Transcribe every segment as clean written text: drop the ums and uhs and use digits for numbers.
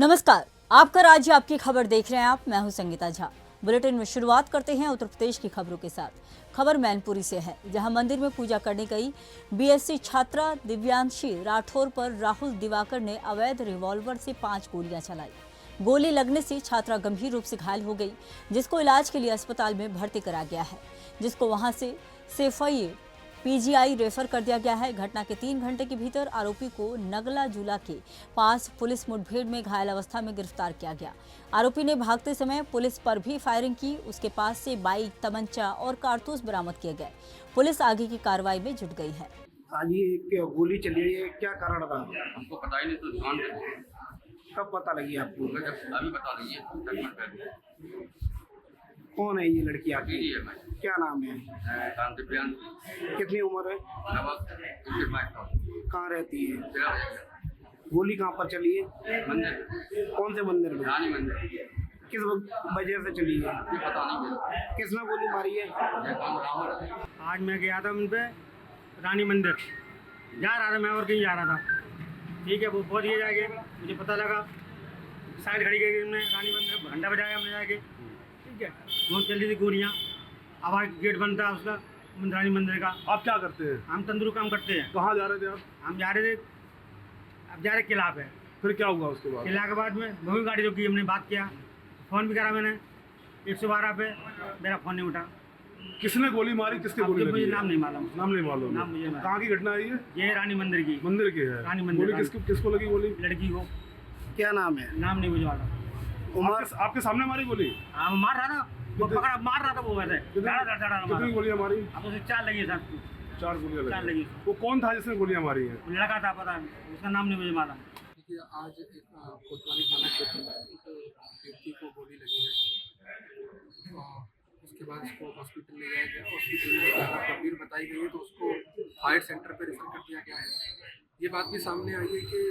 नमस्कार, आपका राज्य आपकी खबर देख रहे हैं आप। मैं हूं संगीता झा। बुलेटिन में शुरुआत करते हैं उत्तर प्रदेश की खबरों के साथ। खबर मैनपुरी से है, जहां मंदिर में पूजा करने गई बीएससी छात्रा दिव्यांशी राठौर पर राहुल दिवाकर ने अवैध रिवॉल्वर से 5 गोलियां चलाई। गोली लगने से छात्रा गंभीर रूप से घायल हो गई, जिसको इलाज के लिए अस्पताल में भर्ती करा गया है, जिसको वहां से सेफई पीजीआई रेफर कर दिया गया है। घटना के 3 घंटे के भीतर आरोपी को नगला जुला के पास पुलिस मुठभेड़ में घायल अवस्था में गिरफ्तार किया गया। आरोपी ने भागते समय पुलिस पर भी फायरिंग की। उसके पास से बाइक, तमंचा और कारतूस बरामद किए गए। पुलिस आगे की कार्रवाई में जुट गई है। आज ये एक गोली चली है, क्या कारण था? हमको पता ही नहीं, तो दुकान पे कब पता लगी आपको? जब अभी बता रही है 10 मिनट पहले। कौन है ये लड़की आपकी? दीदी है भाई, क्या नाम है? काम दिव्यांग, कितनी उम्र है? लगभग 25 साल। कहाँ रहती है? तेरा बजे गोली कहाँ पर चली है? मंदिर, कौन से मंदिर में? रानी मंदिर, किस वजह से चली है? ये पता नहीं है। किसने गोली मारी है? ये कौन राहुल है? आज मैं गया था उन पे रानी मंदिर जा रहा था, मैं और कहीं जा रहा था। ठीक है, वो पहुँच गए जाके, मुझे पता लगा साइड खड़ी गई हमने रानी मंदिर, घंटा बजाया हमने जाके। ठीक है, बहुत चली थी गोलियाँ, आवाज़ गेट बंद था उसका रानी मंदिर का। आप क्या करते हैं? हम तंदूरी काम करते हैं। कहाँ जा रहे थे आप? हम जा रहे थे, अब जा रहे किला पे। फिर क्या हुआ उसके बाद? किला के बाद में वही गाड़ी रोकी, हमने बात किया, फ़ोन भी करा मैंने 112 पे, मेरा फ़ोन नहीं उठा। किसने गोली मारी, किसके अब गोली तो लगी मुझे है? नाम नहीं मालूम। नाम नहीं मालूम। नाम मुझे मालूम। कहाँ की घटना है ये? ये रानी मंदिर की, मंदिर की है। रानी मंदिर। गोली किसको लगी गोली? लड़की को क्या नाम है? नाम नहीं मुझे मालूम। उम्र? आपके सामने मारी गोली? हाँ, मार रहा था वो, पकड़ा मार रहा था वो, वैसे कितनी गोलियां मारी? अब उसे 4 लगी सर, 4 गोलियां 4 लगी। लगी। वो कौन था जिसने गोलियां मारी हैं? लड़का था, पता नहीं, उसका नाम नहीं मुझे मालूम। देखिए, आज एक कोतवाली थाना क्षेत्र में एक व्यक्ति को गोली लगी है और उसके बाद उसको हॉस्पिटल ले जाया गया। हॉस्पिटल में हालत गंभीर बताई गई है, तो उसको हायर सेंटर पर रेफर कर दिया गया है। ये बात भी सामने आई है कि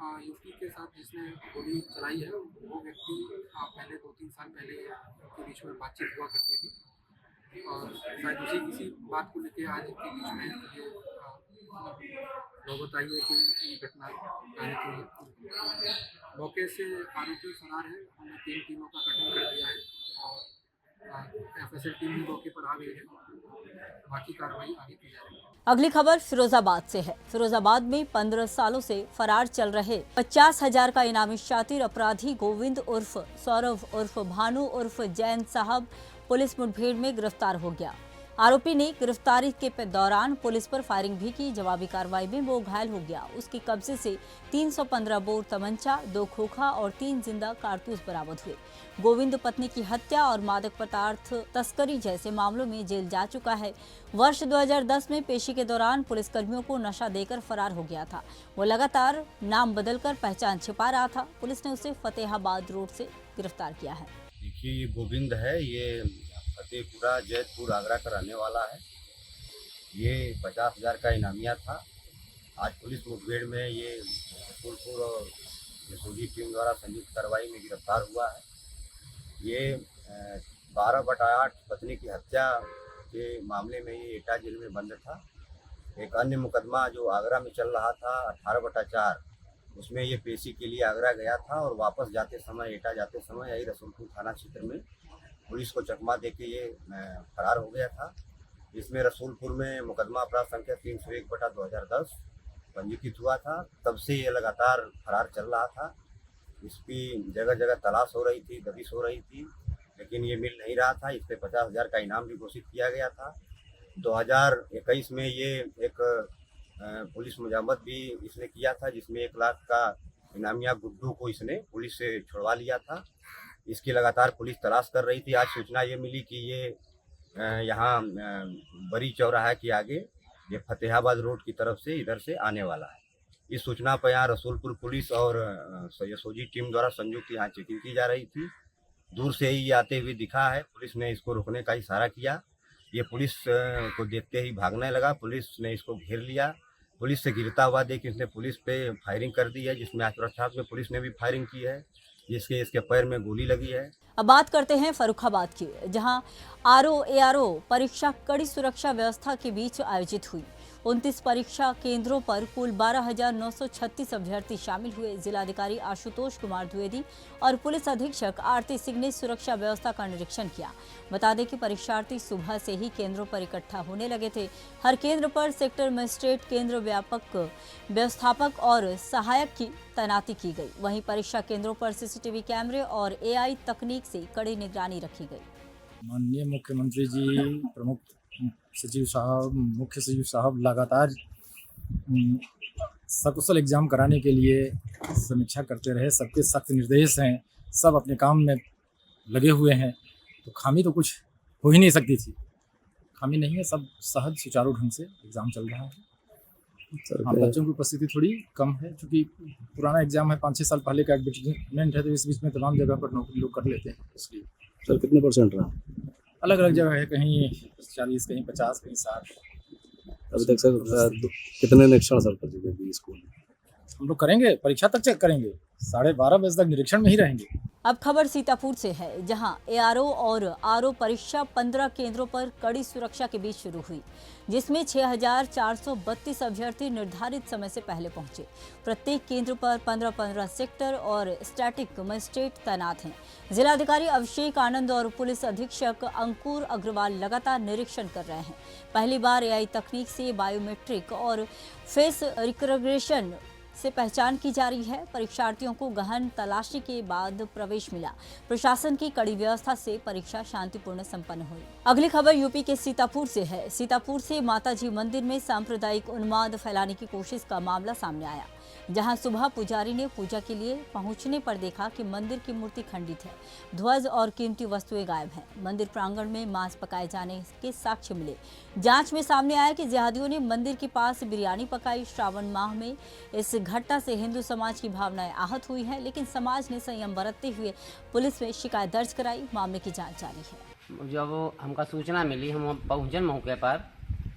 युवती के साथ जिसने गोली चलाई है वो व्यक्ति पहले 2-3 साल पहले के बीच में बातचीत हुआ करती थी और शायद उसी किसी बात को लेकर आज के बीच में ये नौबत आई है कि ये घटना आने की है। मौके से आरोपी फरार है। हमने 3 टीमों का गठन कर दिया है और एफएसएल टीम भी मौके पर आ गई है। बाकी कार्रवाई आगे की जा रही है। अगली खबर फिरोजाबाद से है। फिरोजाबाद में 15 सालों से फरार चल रहे 50,000 का इनामी शातिर अपराधी गोविंद उर्फ सौरभ उर्फ भानु उर्फ जैन साहब पुलिस मुठभेड़ में गिरफ्तार हो गया। आरोपी ने गिरफ्तारी के दौरान पुलिस पर फायरिंग भी की। जवाबी कार्रवाई में वो घायल हो गया। उसके कब्जे से 315 बोर तमंचा, 2 खोखा और 3 जिंदा कारतूस बरामद हुए। गोविंद पत्नी की हत्या और मादक पदार्थ तस्करी जैसे मामलों में जेल जा चुका है। वर्ष 2010 में पेशी के दौरान पुलिसकर्मियों को नशा देकर फरार हो गया था। वो लगातार नाम बदलकर पहचान छिपा रहा था। पुलिस ने उसे फतेहाबाद रोड से गिरफ्तार किया है। देखिए, ये गोविंद है, ये फतेहपुरा जैतपुर आगरा का रहने वाला है। ये 50,000 का इनामिया था। आज पुलिस मुठभेड़ में ये रसूलपुर और यशोजी टीम द्वारा संयुक्त कार्रवाई में गिरफ्तार हुआ है। ये 12/8 पत्नी की हत्या के मामले में ये एटा जेल में बंद था। एक अन्य मुकदमा जो आगरा में चल रहा था 18/4, उसमें ये पेशी के लिए आगरा गया था और वापस जाते समय, एटा जाते समय यही रसूलपुर थाना क्षेत्र में पुलिस को चकमा देके ये फरार हो गया था। इसमें रसूलपुर में मुकदमा अपराध संख्या 301/2010 पंजीकृत हुआ था। तब से ये लगातार फरार चल रहा था। इसकी जगह जगह तलाश हो रही थी, दबिश हो रही थी, लेकिन ये मिल नहीं रहा था। इस पर 50,000 का इनाम भी घोषित किया गया था। 2021 में ये एक पुलिस मुजामत भी इसने किया था, जिसमें 1 लाख का इनामिया गुड्डू को इसने पुलिस से छुड़वा लिया था। इसकी लगातार पुलिस तलाश कर रही थी। आज सूचना ये मिली कि ये यहाँ बड़ी चौराहा के आगे ये फतेहाबाद रोड की तरफ से इधर से आने वाला है। इस सूचना पर यहाँ रसूलपुर पुलिस और यशोजी टीम द्वारा संयुक्त यहाँ चेकिंग की जा रही थी। दूर से ही ये आते हुए दिखा है। पुलिस ने इसको रोकने का इशारा किया। ये पुलिस को देखते ही भागने लगा। पुलिस ने इसको घेर लिया। पुलिस से गिरता हुआ देख इसने पुलिस पे फायरिंग कर दी है, जिसमें आत्मरक्षा में पुलिस ने भी फायरिंग की है, जिसके इसके पैर में गोली लगी है। अब बात करते हैं फर्रुखाबाद की, जहां आरओ एआरओ परीक्षा कड़ी सुरक्षा व्यवस्था के बीच आयोजित हुई। 29 परीक्षा केंद्रों पर कुल 12,936 अभ्यर्थी शामिल हुए। जिलाधिकारी आशुतोष कुमार द्विवेदी और पुलिस अधीक्षक आरती सिंह ने सुरक्षा व्यवस्था का निरीक्षण किया। बता दें कि परीक्षार्थी सुबह से ही केंद्रों पर इकट्ठा होने लगे थे। हर केंद्र पर सेक्टर मजिस्ट्रेट, केंद्र व्यापक व्यवस्थापक और सहायक की तैनाती की गई। वहीं परीक्षा केंद्रों पर सीसीटीवी कैमरे और एआई तकनीक से कड़ी निगरानी रखी गई। माननीय मुख्यमंत्री जी, प्रमुख सचिव साहब, मुख्य सचिव साहब लगातार सकुशल एग्जाम कराने के लिए समीक्षा करते रहे। सबके सख्त निर्देश हैं, सब अपने काम में लगे हुए हैं, तो खामी तो कुछ हो ही नहीं सकती थी। खामी नहीं है, सब सहज सुचारू ढंग से एग्ज़ाम चल रहा है। हाँ, बच्चों की उपस्थिति थोड़ी कम है, क्योंकि पुराना एग्जाम है, 5-6 साल पहले का एडवर्टीजमेंट है, तो इस बीच में तमाम जगह पर नौकरी लोग कर लेते हैं। इसलिए सर कितने % रहा? अलग अलग जगह है, कहीं 40, कहीं 50, कहीं 60। अभी तक सर कितने निरीक्षण सर कर चुके हैं स्कूल में? हम लोग करेंगे, परीक्षा तक चेक करेंगे, 12:30 बजे तक निरीक्षण में ही रहेंगे। अब खबर सीतापुर से है, जहां एआरओ और आरओ परीक्षा 15 केंद्रों पर कड़ी सुरक्षा के बीच शुरू हुई, जिसमें 6,432 अभ्यर्थी निर्धारित समय से पहले पहुंचे। प्रत्येक केंद्र पर 15-15 सेक्टर और स्टैटिक मजिस्ट्रेट तैनात हैं। जिलाधिकारी अभिषेक आनंद और पुलिस अधीक्षक अंकुर अग्रवाल लगातार निरीक्षण कर रहे हैं। पहली बार एआई तकनीक से बायोमेट्रिक और फेस रिकग्निशन से पहचान की जा रही है। परीक्षार्थियों को गहन तलाशी के बाद प्रवेश मिला। प्रशासन की कड़ी व्यवस्था से परीक्षा शांतिपूर्ण संपन्न हुई। अगली खबर यूपी के सीतापुर से है। सीतापुर से माताजी मंदिर में सांप्रदायिक उन्माद फैलाने की कोशिश का मामला सामने आया, जहां सुबह पुजारी ने पूजा के लिए पहुंचने पर देखा कि मंदिर की मूर्ति खंडित है, ध्वज और कीमती वस्तुएं गायब हैं। मंदिर प्रांगण में मांस पकाए जाने के साक्ष्य मिले। जांच में सामने आया कि जिहादियों ने मंदिर के पास बिरयानी पकाई। श्रावण माह में इस घटना से हिंदू समाज की भावनाएं आहत हुई हैं, लेकिन समाज ने संयम बरतते हुए पुलिस में शिकायत दर्ज कराई। मामले की जाँच जारी है। जब हमका सूचना मिली, हम पहुँचन मौके पर,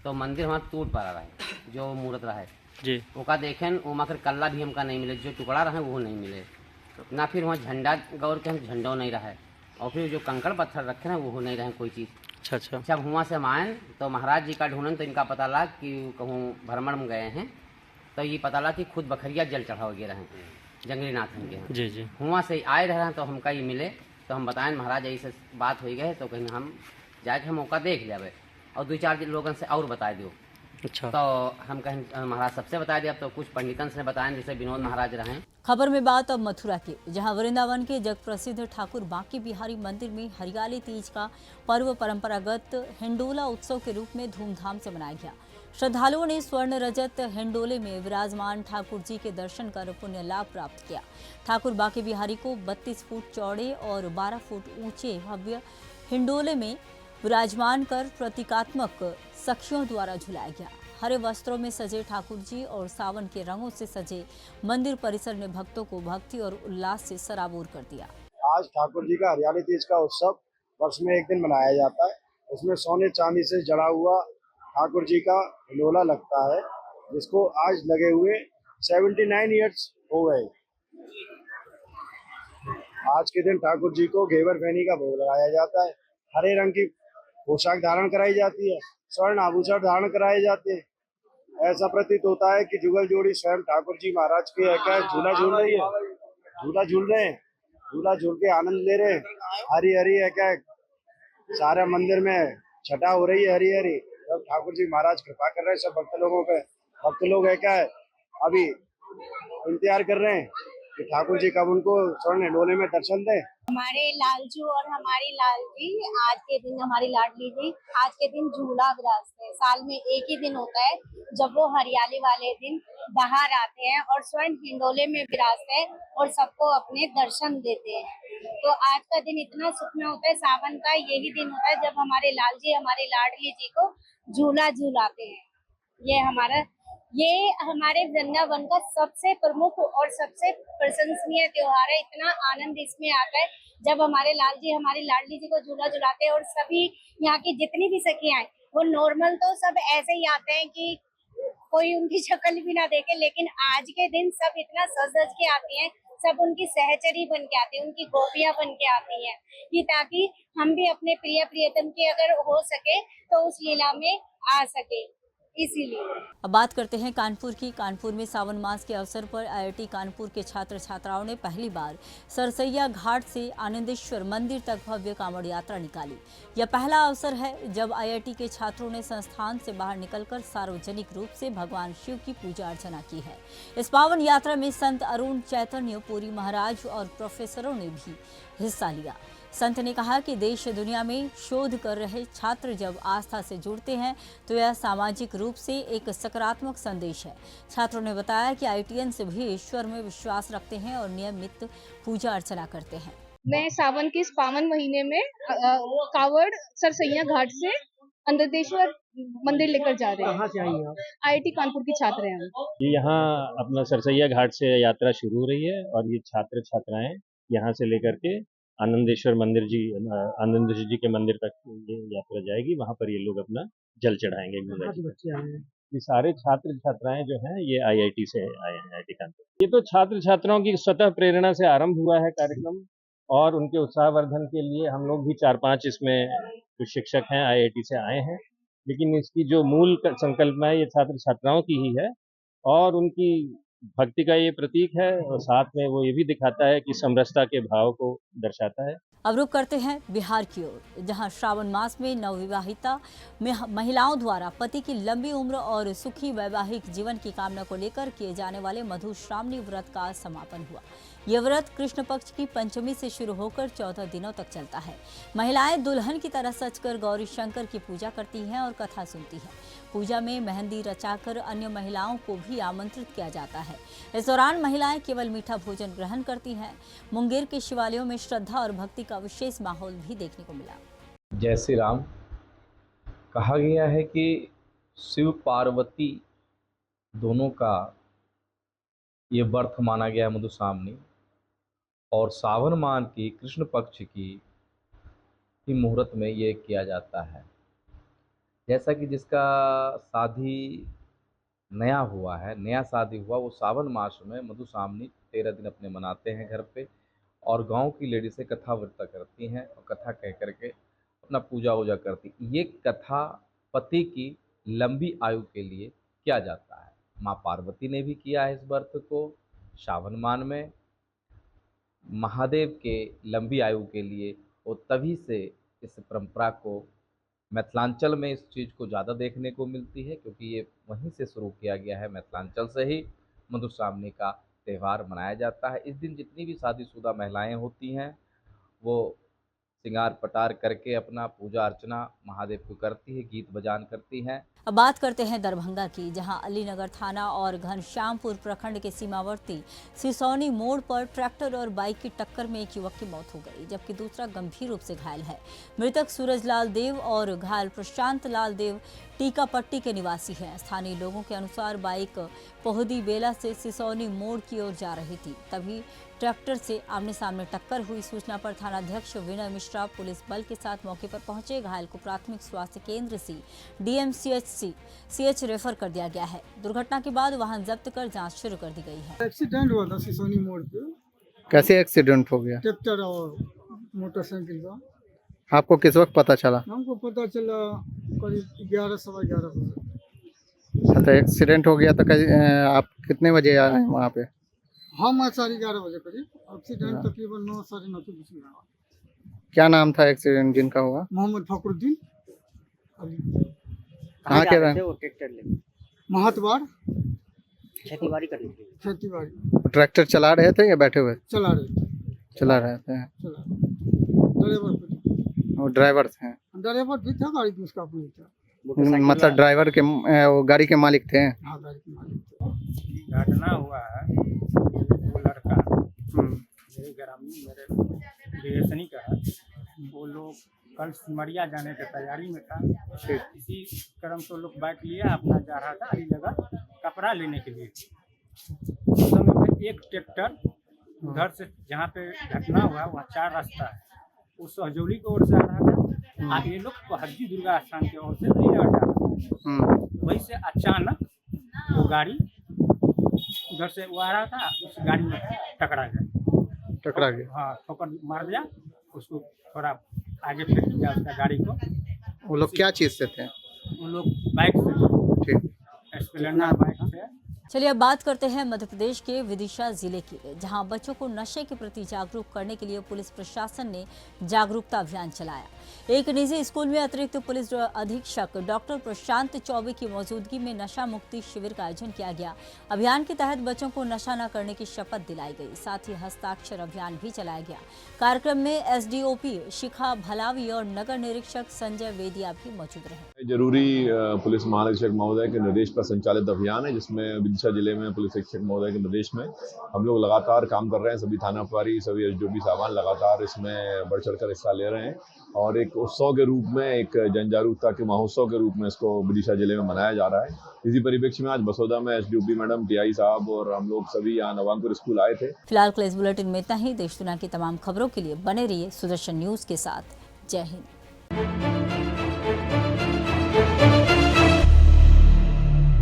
तो मंदिर हमारा टूट पड़ा रहा है, जो मूर्त रहा है जी, ओका देखें ओमा फिर कल्ला भी हमका नहीं मिले, जो टुकड़ा रहे वो नहीं मिले, ना फिर वहाँ झंडा गौर के हम झंडो नहीं रहा है, और फिर जो कंकड़ पत्थर रखे हैं वो नहीं रहे कोई चीज़। अच्छा। जब हुआ से हम आए तो महाराज जी का ढूंढन, तो इनका पता लगा कि कहूँ भ्रमण में गए हैं, तो ये पता लगा कि खुद बखरिया जल चढ़ा वगैरह हैं जंगली नाथन के हैं जी जी। हुआ से आए रहे हैं तो हमका ये मिले, तो हम बताएं महाराज ऐसे बात हो गए, तो कहीं हम जाके हम मौका देख जावे और 2-4 लोगों से और बता दो। अच्छा। तो हम कहीं महाराज सबसे बता दिया, तो कुछ पंडितन से बताएं, जैसे विनोद महाराज रहे। खबर में बात अब मथुरा की, जहां वृंदावन के जग प्रसिद्ध ठाकुर बांके बिहारी मंदिर में हरियाली तीज का पर्व परंपरागत हिंडोला उत्सव के रूप में धूमधाम से मनाया गया। श्रद्धालुओं ने स्वर्ण रजत हिंडोले में विराजमान ठाकुर जी के दर्शन कर पुण्य लाभ प्राप्त किया। ठाकुर बांके बिहारी को 32 फुट चौड़े और 12 फुट ऊंचे भव्य हिंडोले में विराजमान कर प्रतीकात्मक सखियों द्वारा झुलाया गया। हरे वस्त्रों में सजे ठाकुर जी और सावन के रंगों से सजे मंदिर परिसर ने भक्तों को भक्ति और उल्लास से सराबोर कर दिया। आज ठाकुर जी का हरियाली तीज का उत्सव वर्ष में एक दिन मनाया जाता है। उसमें सोने चांदी से जड़ा हुआ ठाकुर जी का हिंडोला लगता है, जिसको आज लगे हुए 79 ईयर्स हो गए। आज के दिन ठाकुर जी को घेवर फैनी का भोग लगाया जाता है। हरे रंग की पोशाक धारण कराई जाती है, स्वर्ण आभूषण धारण कराए जाते हैं। ऐसा प्रतीत होता है कि जुगल जोड़ी स्वयं ठाकुर जी महाराज के क्या झूला झूल रही है, झूला झूल रहे हैं, झूला झूल के आनंद ले रहे हैं। हरी हरी है क्या सारे मंदिर में छटा हो रही है, हरी हरी। जब ठाकुर जी महाराज कृपा कर रहे हैं सब भक्त लोगों पे। भक्त लोग है क्या है अभी इंतजार कर रहे हैं कि ठाकुर जी कब उनको स्वर्ण हिंडोले में दर्शन दें। हमारे लालजू और हमारी लालजी आज के दिन, हमारी लाडली जी आज के दिन झूला विराजते हैं। साल में एक ही दिन होता है जब वो हरियाली वाले दिन बाहर आते हैं और स्वर्ण हिंडोले में विराजते हैं और सबको अपने दर्शन देते हैं। तो आज का दिन इतना सुखमय होता है, सावन का यही दिन होता है जब हमारे लालजी हमारी लाडली जी को झूला झूलाते हैं। ये हमारे वृंदावन का सबसे प्रमुख और सबसे प्रशंसनीय त्योहार है। इतना आनंद इसमें आता है जब हमारे लाल जी हमारी लाडली जी को झूला झुलाते हैं। और सभी यहाँ की जितनी भी सखियां हैं वो नॉर्मल तो सब ऐसे ही आते हैं कि कोई उनकी शक्ल भी ना देखे, लेकिन आज के दिन सब इतना सज धज के आती हैं, सब उनकी सहचरी बन के आती है, उनकी गोपियां बन के आती हैं कि ताकि हम भी अपने प्रिय प्रियतम के अगर हो सके तो उस लीला में आ सके। इसीलिए। अब बात करते हैं कानपुर की। कानपुर में सावन मास के अवसर पर आईआईटी कानपुर के छात्र छात्राओं ने पहली बार सरसैया घाट से आनंदेश्वर मंदिर तक भव्य कांवड़ यात्रा निकाली। यह पहला अवसर है जब आईआईटी के छात्रों ने संस्थान से बाहर निकलकर सार्वजनिक रूप से भगवान शिव की पूजा अर्चना की है। इस पावन यात्रा में संत अरुण चैतन्य पुरी महाराज और प्रोफेसरों ने भी हिस्सा लिया। संत ने कहा कि देश दुनिया में शोध कर रहे छात्र जब आस्था से जुड़ते हैं तो यह सामाजिक रूप से एक सकारात्मक संदेश है। छात्रों ने बताया कि आईआईटीएन भी ईश्वर में विश्वास रखते हैं और नियमित पूजा अर्चना करते हैं। मैं सावन के इस पावन महीने में कावड़ सरसैया घाट से आनंदेश्वर मंदिर लेकर जा रहे हैं। कहाँ से आई हैं आप? आईआईटी कानपुर की छात्र हैं हम। ये यहाँ अपना सरसैया घाट से यात्रा शुरू हो रही है और ये छात्र छात्राएं यहाँ से लेकर के आनंदेश्वर जी के मंदिर तक ये यात्रा जाएगी। वहाँ पर ये लोग अपना जल चढ़ाएंगे। बच्चे आए हैं? ये सारे छात्र छात्राएं जो हैं ये आईआईटी से आए हैं, आईआईटी कानपुर। ये तो छात्र छात्राओं की स्वतः प्रेरणा से आरंभ हुआ है कार्यक्रम और उनके उत्साहवर्धन के लिए हम लोग भी 4-5 इसमें जो शिक्षक हैं आईआईटी से आए हैं, लेकिन इसकी जो मूल संकल्पना है ये छात्र छात्राओं की ही है और उनकी भक्ति का ये प्रतीक है और साथ में वो ये भी दिखाता है कि समरसता के भाव को दर्शाता है। अब रुक करते हैं बिहार की ओर, जहां श्रावण मास में नवविवाहिता महिलाओं द्वारा पति की लंबी उम्र और सुखी वैवाहिक जीवन की कामना को लेकर किए जाने वाले मधुश्रावणी व्रत का समापन हुआ। यह व्रत कृष्ण पक्ष की पंचमी से शुरू होकर 14 दिनों तक चलता है। महिलाएं दुल्हन की तरह सजकर गौरी शंकर की पूजा करती हैं और कथा सुनती हैं। पूजा में मेहंदी रचाकर अन्य महिलाओं को भी आमंत्रित किया जाता है। इस दौरान महिलाएं केवल मीठा भोजन ग्रहण करती हैं। मुंगेर के शिवालयों में श्रद्धा और भक्ति का विशेष माहौल भी देखने को मिला। जय श्री राम। कहा गया है कि शिव पार्वती दोनों का ये व्रत माना गया है मधुश्रावणी और सावन माह की कृष्ण पक्ष की मुहूर्त में ये किया जाता है। जैसा कि जिसका शादी नया हुआ है, नया शादी हुआ, वो सावन मास में मधुश्रावणी 13 दिन अपने मनाते हैं घर पे और गांव की लेडीज़ें कथा व्रत करती हैं और कथा कह करके अपना पूजा वूजा करती। ये कथा पति की लंबी आयु के लिए किया जाता है। माँ पार्वती ने भी किया है इस व्रत को सावन माह में महादेव के लंबी आयु के लिए। और तभी से इस परंपरा को मिथिलांचल में इस चीज़ को ज़्यादा देखने को मिलती है क्योंकि ये वहीं से शुरू किया गया है। मिथिलांचल से ही मधुश्रावणी का त्यौहार मनाया जाता है। इस दिन जितनी भी शादीशुदा महिलाएं होती हैं वो श्रृंगार पटार करके अपना पूजा अर्चना महादेव को करती है, गीत बजान करती हैं। अब बात करते हैं दरभंगा की, जहां अलीनगर थाना और घनश्यामपुर प्रखंड के सीमावर्ती सिसौनी मोड़ पर ट्रैक्टर और बाइक की टक्कर में एक युवक की मौत हो गई, जबकि दूसरा गंभीर रूप से घायल है। मृतक सूरज लाल देव और घायल प्रशांत लाल देव टीका पट्टी के निवासी हैं। स्थानीय लोगों के अनुसार बाइक पोहदी बेला से सिसौनी मोड़ की ओर जा रही थी, तभी ट्रैक्टर से आमने सामने टक्कर हुई। सूचना पर थानाध्यक्ष विनय मिश्रा पुलिस बल के साथ मौके पर पहुंचे। घायल को प्राथमिक स्वास्थ्य केंद्र से डीएमसीएच रेफर कर दिया गया है। दुर्घटना के बाद वाहन जब्त कर जांच शुरू कर दी गई है। एक्सीडेंट हुआ था सिसोनी मोड़ पे। कैसे एक्सीडेंट हो गया? ट्रैक्टर और मोटरसाइकिल का। आपको किस वक्त पता चला? हमको पता चला करीब 11 सवा 11 बजे। अच्छा, एक्सीडेंट हो गया तो आप कितने बजे आए हैं वहाँ पे? हम 11:30 बजे करीब। एक्सीडेंट तकरीबन 9 साढ़े 9 के बीच में हुआ। क्या नाम था एक्सीडेंट जिनका हुआ? मोहम्मद फखरुद्दीन। कहाँ के रहे? ट्रैक्टर ले महतवाड़ खेतीबाड़ी करने के लिए। खेतीबाड़ी। ट्रैक्टर चला रहे थे या बैठे हुए? चला रहे थे। ड्राइवर थे? ड्राइवर भी था, गाड़ी उसका अपनी था। मतलब ड्राइवर के वो गाड़ी के मालिक थे? हाँ, गाड़ी के मालिक थे। घटना हुआ है, वो लड़का मेरे ग्रामीण मेरे रिलेशनी का है। वो लोग कल सिमरिया जाने की तैयारी में था। इसी क्रम से लोग बाइक लिया अपना जा रहा था अलीनगर कपड़ा लेने के लिए। उस समय में एक ट्रैक्टर उधर से जहाँ पे घटना हुआ वहाँ 4 रास्ता है, उस सहजौली की ओर से आ रहा था। ये लोग हज्जी दुर्गा स्थान की ओर से अलीनगर जा रहा था। वहीं से अचानक वो गाड़ी उधर से वो आ रहा था, उस गाड़ी में टकरा गया। हाँ, ठोकर मार दिया उसको, थोड़ा आगे फेंक दिया उसका गाड़ी को। वो लोग क्या चीज़ से थे? वो लोग बाइक से ठीक। स्प्लेंडर बाइक से। चलिए अब बात करते हैं मध्य प्रदेश के विदिशा जिले की, जहां बच्चों को नशे के प्रति जागरूक करने के लिए पुलिस प्रशासन ने जागरूकता अभियान चलाया। एक निजी स्कूल में अतिरिक्त पुलिस अधीक्षक डॉक्टर प्रशांत चौबे की मौजूदगी में नशा मुक्ति शिविर का आयोजन किया गया। अभियान के तहत बच्चों को नशा न करने की शपथ दिलाई गई, साथ ही हस्ताक्षर अभियान भी चलाया गया। कार्यक्रम में एसडीओपी शिखा भलावी और नगर निरीक्षक संजय वेदिया भी मौजूद रहे। जरूरी पुलिस महानिरीक्षक महोदय के निर्देश पर संचालित अभियान है, जिसमें विदिशा जिले में पुलिस अधीक्षक महोदय के निर्देश में हम लोग लगातार काम कर रहे हैं। सभी थाना प्रभारी, सभी एसडीओपी साहबान लगातार इसमें बढ़ चढ़कर हिस्सा ले रहे हैं और एक उत्सव के रूप में, एक जन जागरूकता के महोत्सव के रूप में इसको विदिशा जिले में मनाया जा रहा है। इसी परिप्रेक्ष्य में आज बसोदा में एसडीओपी मैडम, टीआई साहब और हम लोग सभी यहाँ नवांकुर स्कूल आए थे। फिलहाल के इस बुलेटिन में इतना ही। देश दुनिया की तमाम खबरों के लिए बने रहिए सुदर्शन न्यूज के साथ। जय हिंद।